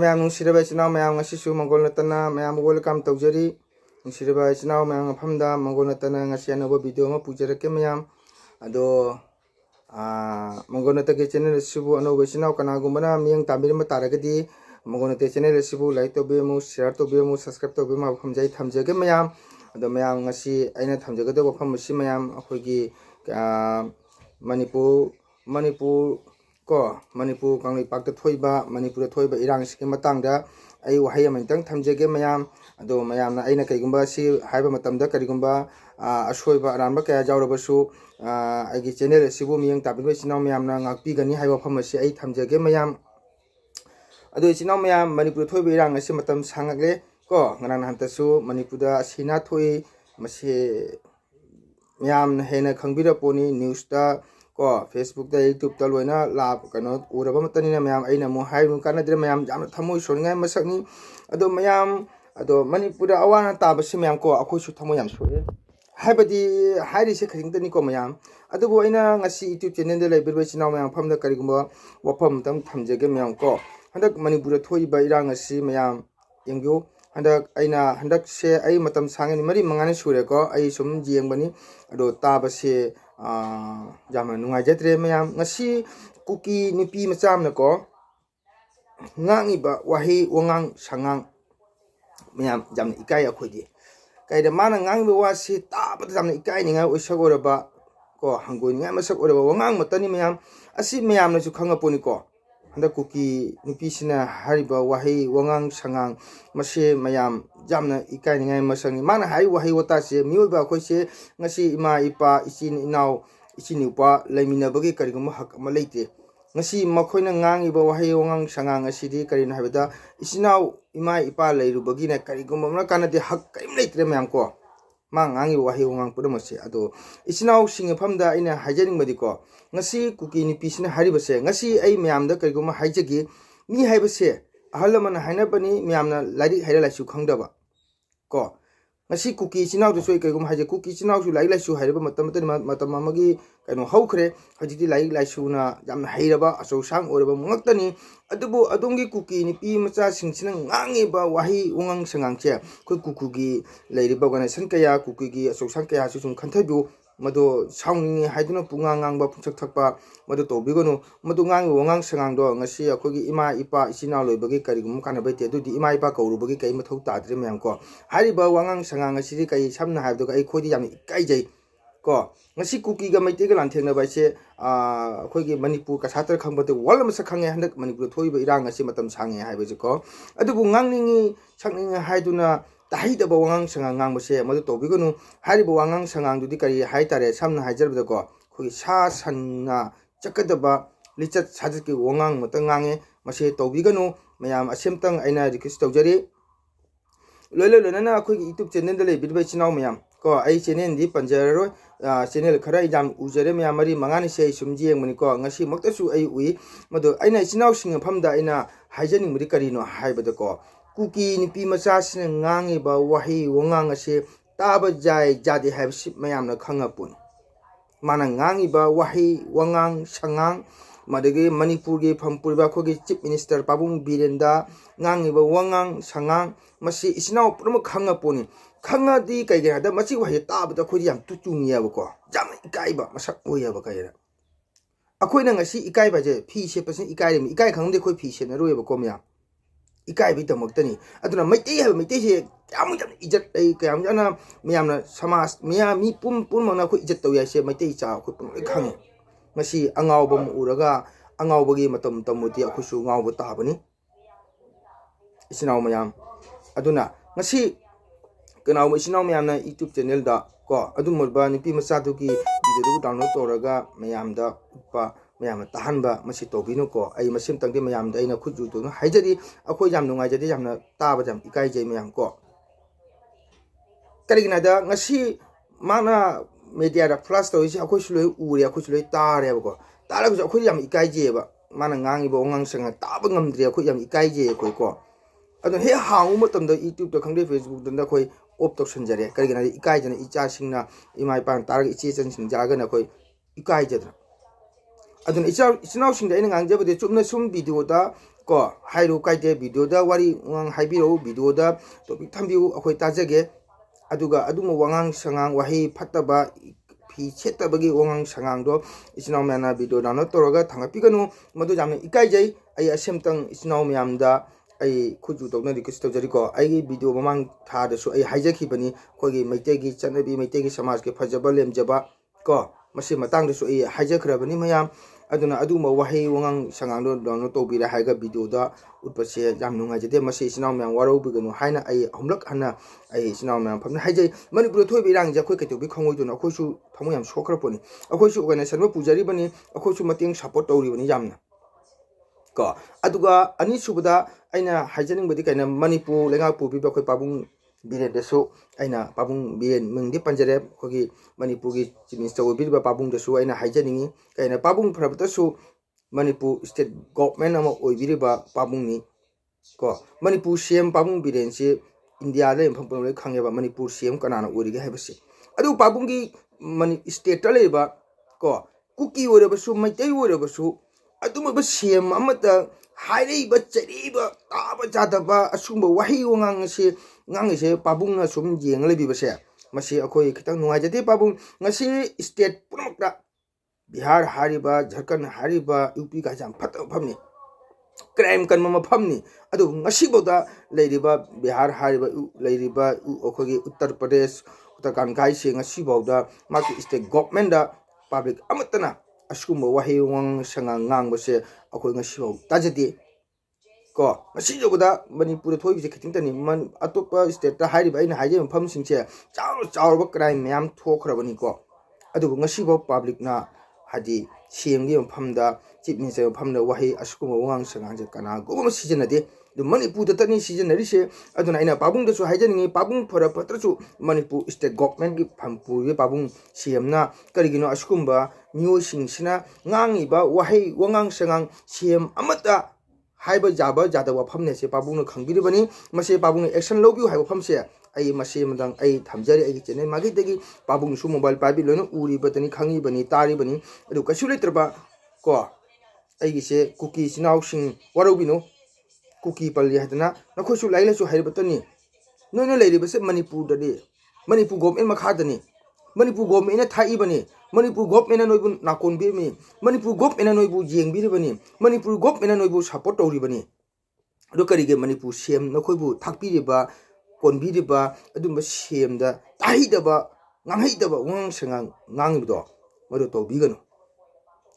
ma'am नुसिरबा इचिनाव मैम ngasisu मंगोल नतना मैम वेलकम तौजरी नुसिरबा इचिनाव मैम मफमदा मंगोल नतना ngasi अनोबा वीडियो मा पुजरके मैम अदो मंगोल नतके चैनल सिबु अनोबा इचिनाव कनागुमना मियंग तामिरम तारगदी मंगोल नते चैनल सिबु लाइक तोबेमु शेयर तोबेमु सब्सक्राइब तोबेमु मफमजै थमजगे मैम अदो मैम ngasi अइना थमजगदो वफम मसी मैम अखोगी मणिपुर को मणिपुर कांगलीपाक थोइबा मणिपुर थोइबा इरांग सिके मतंगदा आई वहाय अमंतंग थमजेगे मयाम अदो मयामना अइना कइगुंबा सि हाइबा मतमदा करिगुंबा असोइबा अरानबा कया जावरबसु आइगी चैनल सिबु मियंग ताबिबा इचिनाव मयामना ngakpigani haiba famasi ai thamjege mayam ado इचिनाव मयाम मणिपुर थोइबा इरांग असि मतम सांगले को ngana hantasu मणिपुरदा सिना थोइ मसे मयाम हेना खंगबिरा पोनी न्यूज ता को फेसबुक दा यूट्यूब ता लोइना लाभ कनो उरबा मतनिना मयाम अइना मो हाइनु कानद्रे मयाम जामना थमोइ सोनिङाइ मसकनि अदो मयाम अदो मणिपुर अवाना ताबसि मयाम को अखोइसु थमोइ याम सोए हाइबदि हाइरिसे खरिंगतनि को मयाम अदुबो अइना ngasi यूट्यूब चैनल दे लाइबिरबा इचिनाव मयाम फमदा करिगुंबा वफम तम थमजेगे मयाम को हंदक मणिपुर थोइबा इरांग असि मयाम यंगयो हंदक अइना हंदक से अइ मतम सांगनि मरि मंगाने सुरे को अइ सुम जेंगबनि अदो ताबसे जामा नुंगाइजत्रे मयाम ngasi कुकी नुपी मचामना को ngangiba wahi wangang sangang miyam jamna ikai akhodi kaida mana ngangiba wasi tabata jamna ikai ninga oisagoraba ko hangoi ninga masak oraba wangang matani miyam asi miyam na su khangaponi ko handa kuki nupi sina hariba wahi wangang sangang mase miyam jamna ikai ninga masangi mana hai wahi wata se miyoba khoi se ngasi ima ipa ichin inaw ichin upa laiminabagi karigum hak ama leite ngasi makhoi na ngangiba wahi wangang sangang asidi karina habida isinaw ima ipa leirubagi na karigum amna kanade hak karim leitre mayam ko ma ngangi wahi wangang pudamase ado isinaw singafamda ina hajaning badi ko ngasi kuki ni pisina haribase ngasi ai mayam da karigum haijagi mi haibase ahalamana hainabani mayamna lari haira laisu khangdaba ko ngasi kuki chinaw du soi kaigum haje kuki chinaw su lai laisu hairaba matam amagi kaino haukhre hajiti lai laisu na jamna hairaba aso sang oraba mungaktani adubu adongi kuki ni pi macha singsina ngangi ba wahi ungang sangangche khoi kukugi lairiba gana sankaya kukugi aso sankaya su sum khanthabu mado saungni haiduna pungang ba phunchak thakpa mado tobigonu mado ngang wangang sangang do ngasi akhogi ima ipa isina loibagi karigum kana baite dudi ima ipa kaurubagi kai mathau tadre mayam ko hariba wangang sangang asiri kai samna haibdo kai khodi yam kai jai ko ngasi kuki ga maite ga lanthengna baise akhogi manipur ka satra khangbate wal masa khange handak manipur thoiba irang asi matam sange haibaje ko adubu ngangningi sakninga haiduna tahida wangang sangang ngangbase madu tobigonu hariba wangang sangang dudi kari haitare samna haijarबदा को खोगी सा सन्ना चकदबा लिचत साजकी wangang Matang ngange मसे तोबिगनु मयाम असेमतंग आइना request तौजरी लोइलोना खोगी YouTube channel दे लेबिरबा चिनाव मयाम को आई channel दी पंजरो channel खरा exam उजरे मयाम मरी मंगानि से सुमजी यंगमनि को ngasi मक्तसु आई उई मदो आइना चिनाव सिंग फमदा आइना हाइजनिंग मरि करिनो हाइबदा को कुकी निपी मचा सिन ngangiba wahi wangang ase taba jai jadi habsi mayamna khangapun mana ngangiba wahi wangang sangang madagi manipur ge phampurba khogi chief minister pabung birenda ngangiba wangang sangang masi isinaw purma khangapuni khangadi kaige hada machi wahi taba da khodi yam tutungiya ko jam ikaiba masak oyaba kaira akoina ngasi ikaiba je phi se pasin ikai mi ikai khangde khoi phi se na royeba ko mya इकाई भी तमक्तनी अदुना मैते है मैते से क्या मुझे इज्जत क्या मुझे ना मियामना समाज मिया मी पुम पुम मना को इज्जत तौया से मैते चा को पुम खांगे मसी अंगावबम उरगा अंगावबगी मतम तमुति अखुसु ngaव ताबनी इसिनाव मयाम अदुना मसी कनाव इसिनाव मयामना YouTube चैनल दा को अदुमरबा निपि मसादुगी वीडियो डाउनलोड तोरगा मयाम दा उपा मैम ताहनबा मसी तोबिनो को आई मसिम तंगे मैम दा इना खुजु तो हाइजरी अखोय जाम नुंगाइजरी जामना ताबा जाम इकाइ जै मैम को करिगिना दा ngasi माना मीडिया दा फ्लैश तो इसे अखोय सुलोय उरे अखोय सुलोय तारे को तारा को अखोय जाम इकाइ जेबा माना ngangi bo ngang संग ताबा ngamdri अखोय जाम इकाइ जे कोइ को अदो हे हाउ मतम दा YouTube तो खंगदे Facebook दा खोय ऑप तो संजरे करिगिना इकाइ जने इचा सिंगना इमाइ पान तारा इचे चन सिंग जागना खोय इकाइ जदरा aduna ichinaw singda ina ngangjabade chumna sum video da ko hairu kaite video da wari ngang haibiro video da topic thambiu akhoi tajage aduga aduma wangang sangang wahi phattaba fi chetabagi wangang sangang do ichinaw mena video download toroga thangapiganu madu jamna ikai jai ai asemtang ichinaw myamda ai khuju tawna request tawjari ko ai video mamang tha da su ai haijaki bani khogi maitegi chanabi maitegi samaj ke fajaba lemjaba ko masi matang da su ai haijakrabani mayam aduna aduma wahi wangang sangang do download tawbira haiga video da utpase jam nunga jede masi ichinaw myam waro biganu haina ai humlak hana ai ichinaw myam famna haijai manipur thoi birang ja khoi kaito bi khongoi do na khoi su thamu yam sokra poni akhoi su organization ma pujari bani akhoi su mating support tawri bani jamna ko aduga ani subada aina haijaning bodi kaina manipur lenga pu bi khoi pabung biren desu aina pabung biren mungdi panjare khogi manipur gi chief minister bi ba pabung desu aina haijaningi kaina pabung phrabta su manipur state government ama oibiri ba pabung ni ko manipur cm pabung biren se india le phangpong le khangye ba manipur cm kanana orige haibase adu pabung gi mani state ta le ba ko kuki ore ba su maitai ore ba su aduma ba cm amata hairei ba chari ba ta ba jada ba asumba wahi wangang se ngang se pabung na sum jeng le bi ba se masi akhoi khitang nungai jate pabung ngasi state pumakta bihar hariba jharkhand hariba up ga jam phat phamni crime kan mama phamni adu ngasi boda leiriba bihar hariba leiriba okhogi uttar pradesh uttarakhand kai se ngasi boda maki state government da public amatana askumba wahi wang sangang ngang base akhoi ngasi bo tajati ko ngasi jogoda manipur thoi bi khiting tani man atopa state ta hariba ina haje pham singche chaw ba crime myam thokhrabani ko adu ngasi bo public na hadi CMG famda chief minister famda wahi asukuma wangang sangang je kana go season de manipur da tani season ri se aduna ina pabung da su haijaningi pabung phara patra su manipur state government gi phampu ye pabung CM na karigino asukumba new sing sina ngangi ba wahi wangang sangang CM amata haiba jaba jada wa famne se pabung na khangbiri bani mase pabung action lobiu haiba famse ai mase madang ai thamjari ai chene magi degi pabung su mobile pabi lono uri batani khangi bani tari bani adu kasu letraba ko ai gise cookie sinaw sing warobino cookie palli hadana nakho su laila su hair batani noino leiri base manipur dadi manipur government makhadani manipur government na thai bani manipur government na noibu nakon bi mi manipur government na noibu jeng bi bani manipur government na noibu support tori bani adu karige manipur sem nakhoi bu thakpi riba konbiriba adumba semda tahidaba nganghidaba wang sangang ngangibdo madu to bigano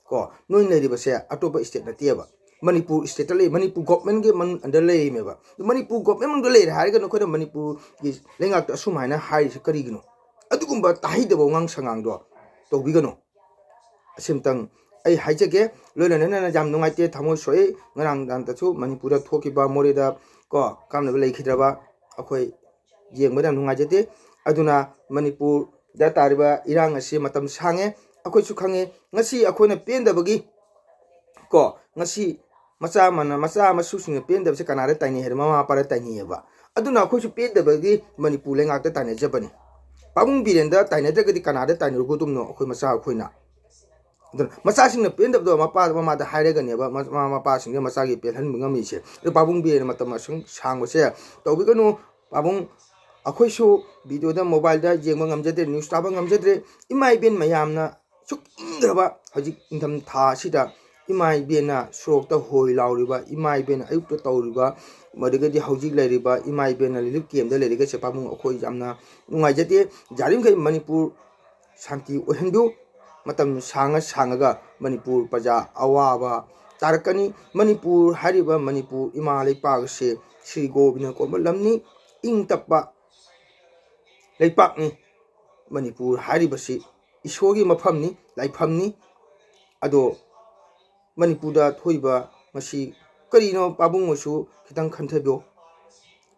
ko noin leriba se atoba state na tiaba manipur state le manipur government ge man under le meba manipur government man le hariga no khoda manipur gi lengak ta sumaina hai se karigino adugumba tahidaba wang sangang do to bigano asimtang ai haijage loilana na jam nungaite thamo soi ngarang dan ta chu manipur da thokiba moreda ko kamna le khidraba akhoi yengbada nungaijate aduna manipur da tariba irang asi matam sange akhoi su khange ngasi akhoi na pendabagi ko ngasi macha masu singa pendabse kanara tani her mama para tani ba aduna akhoi su pendabagi manipur lengak ta tani jabani pabung birenda tani dagadi kanara tani rugutumno akhoi macha akhoi na aduna macha singna pendabdo mapa mama da hairagani ba mapa singa macha gi pelhan mungami se pabung birena matam sangose tobiganu pabung akhoi su video da mobile da jengma ngamjadre news taba ngamjadre imai ben mayamna suk ingraba hajik indam tha sida imai bena srok ta hoi lauriba imai ben ayuk ta tauriba madagadi hajik lairiba imai ben lilip kem da lairiga se pabung akhoi jamna nungai jate jarim kai manipur shanti ohendu matam sangaga manipur paja awaba tarakani manipur hariba manipur imalai pag se Sri Govina ko lamni ing tappa leipak ni manipur haribasi isogi mafamni laifamni ado manipur da thoiba masi karino pabung osu khitang khanthabyo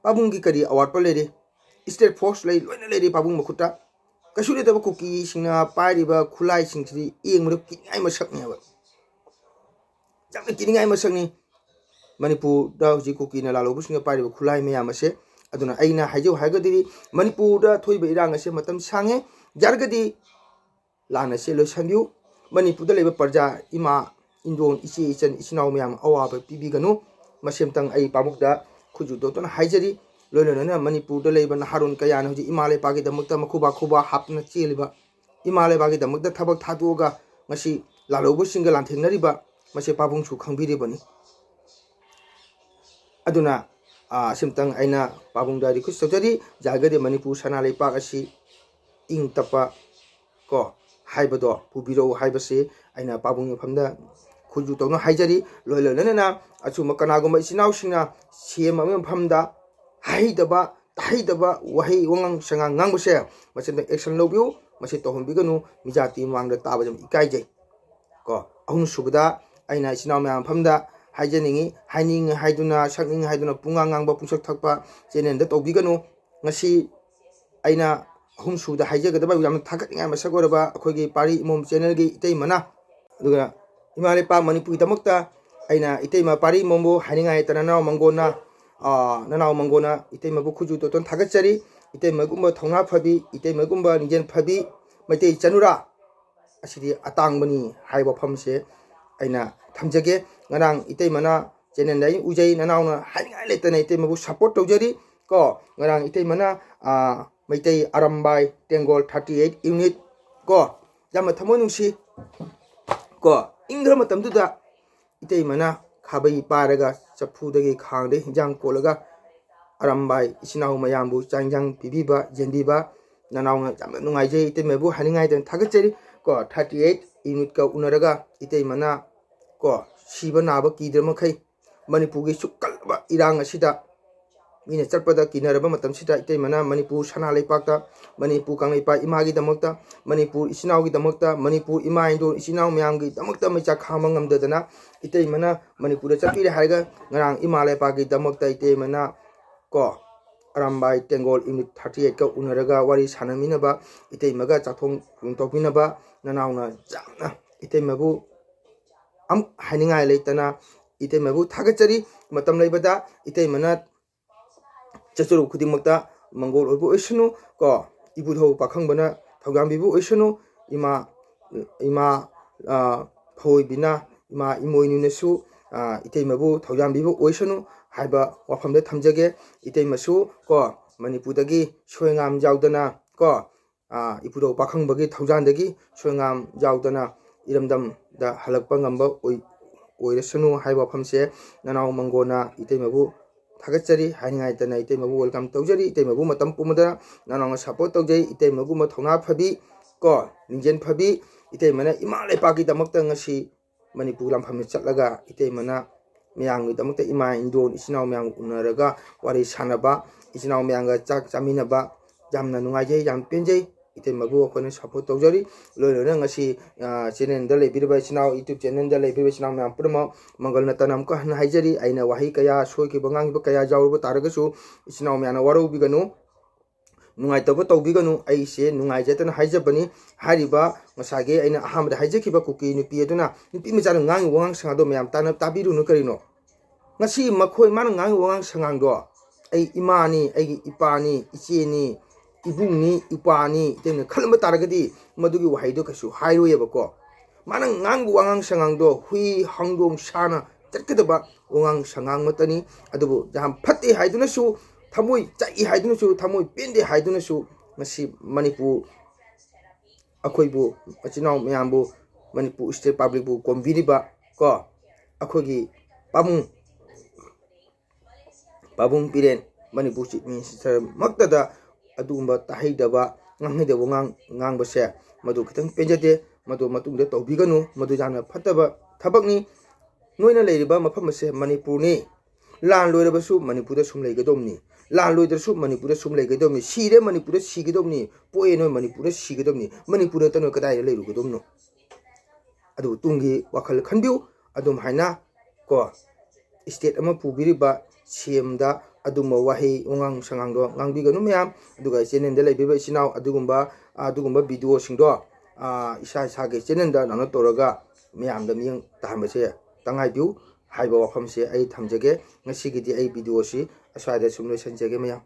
pabung gi kari award pa lere state force lei loina lere pabung makhuta kasure da kuki singna pairiba khulai singri engmru kingai masakni aba jamna kingai masakni manipur da hoji kuki na lalo businga pairiba khulai me amase aduna aina hajo hagadi manipur da thoiba irang ase matam sange jargadi lana se lo sandiu manipur da leba parja ima indon ichi ichan ichinaw myam awaba pibiganu masemtang ai pamukda khuju dotona haijari loilona manipur da leiba harun kaya na hoji imale pagi damukta makhuba khuba hapna cheliba imale pagi damukta thabak thaduga ngasi lalobu singa lanthengnariba mase pabungsu khangbiribani aduna simtang aina pabungda request tawjari jagade manipur sana leipak asi ing tapa ko haibado pubiro haibase aina pabung famda khuju tawna haijari loilona achuma kanaguma isinau singna siem am famda haidaba haidaba wahi wangang sangang ngangbase masenda action lobiu mase tohonbiganu mijati mangda tabajam ikaijai ko ahun subda aina isinau myam famda haijaningi haining haiduna sakning haiduna pungang ngangba pungsak thakpa chenenda tobiganu ngasi aina ahun subda haijagadaba yam thakatnga masagoraba akhogi pari imom channel gi itei mana duga imale pa manipur damakta aina itei ma pari mombo haininga itanana mangona nanaw mangona itei mabu khuju toton thagachari itei magumba thongna phabi itei magumba ningen phabi maitei chanura asidi atangbani haiba phamse aina thamjage ngarang itei mana channel dai ujai nanawna haingai letana itei mabu support tawjari ko ngarang itei mana maitei arambai tengol 38 unit ko jama thamonungsi ko ingra matamduda itei mana khabai paraga chapudagi khangde hinjang kolaga arambai isinau mayambu changjang pibiba jendiba nanawna jamna nungaije itei mebu haningai den thagachari ko 38 unit ka unaraga itei mana ko siba naba kidramakhai manipurgi sukalba irang asida mina chappada kinaraba matam sida itei mana manipur sana leipakta manipur kangleipa imagi damakta manipur isinau gi damakta manipur ima indo isinau myamgi damakta mecha khama ngamdadana itei mana manipur chapire haiga ngarang ima leipagi damakta itei mana ko arambai tengol unit 38 ka unaraga wari sanaminaba itei maga chathong topinaba nanawna jamna itei mabu am haningai leitana itei mabu thagachari matam leibada itei mana chachuru khudingmakta mangol oibu oisunu ko ibudho pakhangbana thaugambibu oisunu ima phoi bina ima imoinunesu itei mabu thaugambibu oisunu haiba wafamde thamjage itei masu ko manipurdagi soingam jaudana ko ibudho pakhangbagi thaujandagi soingam jaudana iramdam da halakpa ngamba oirasunu haiba wafamse nanaw mangona itei mabu thagachari haingai tana itei mabu welcome tawjari itei mabu matam pumada nanong support tawjai itei magu ma thongna phabi ko ningen phabi itei mana imale pagi damakta ngasi manipur lampham chatlaga itei mana myangi damakta ima indon isinau myang unaraga wari sanaba isinau myanga chak chaminaba jamna nungaijai jam penjai itei mabu khone support tawjari loilona ngasi channel da lebirba isinau youtube channel da lebirba isinau myang purma mangal na tanam ka han haijari aina wahi kaya soiki bangang ba kaya jawruba taragasu isinau myana waru biganu nungai tabo tawbiganu aise nungai jatana haijabani hariba ngasage aina ahamda haijakiba kuki nupi aduna nupi machana ngang wangang sangado myam tanap tabiru nu karino ngasi makhoi man ngang wangang sangangdo ai imani ai ipani icheni ibungni ipani tene khalma taragadi madugi wahaido kasu hairoyebako mana ngang wangang sangangdo hui hangdong sana chatkadaba wangang sangang matani adubu jam phatti haidunasu thamoi chai haidunasu thamoi pende haidunasu ngasi manipur akhoibu machinau myambu manipur state public bu kombiriba ko akhogi pabung piren manipur chief minister maktada adugumba tahaidaba nganghidaba ngangbase madu khitang penjate madu matungda tawbiganu madu jana phattaba thabakni noina leiriba mafam ase manipur ni lan loirabasu manipur sum leigadomni lan loidrasu manipur sum leigadomni sire manipur sigidomni poe no manipur sigidomni manipur tano kadai leirugodomno adu tungi wakhal khanbiu adum haina ko state ama pubiriba CM da aduma wahi wangang sangangdo ngangbiganu myam aduga channel da leibiba isinau adugumba video singdo isa ge channel da nana toraga myam da miyang tahambase tangai biu haiba wafamse ai thamjage ngasigi di ai video si aswada sumno sanjage myam